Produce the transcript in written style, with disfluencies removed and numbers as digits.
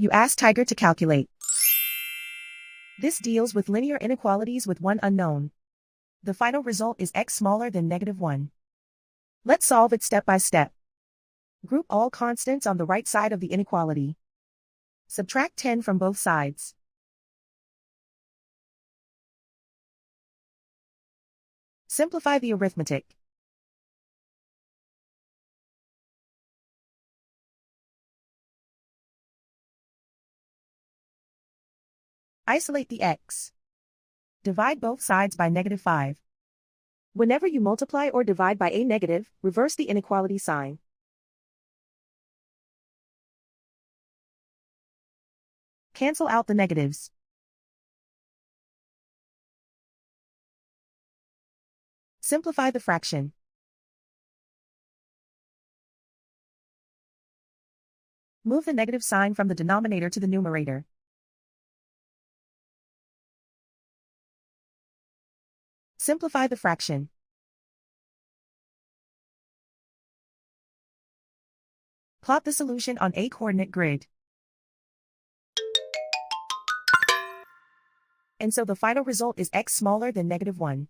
You ask Tiger to calculate. This deals with linear inequalities with one unknown. The final result is x smaller than -1. Let's solve it step by step. Group all constants on the right side of the inequality. Subtract 10 from both sides. Simplify the arithmetic. Isolate the x. Divide both sides by -5. Whenever you multiply or divide by a negative, reverse the inequality sign. Cancel out the negatives. Simplify the fraction. Move the negative sign from the denominator to the numerator. Simplify the fraction. Plot the solution on a coordinate grid. And so the final result is x smaller than -1.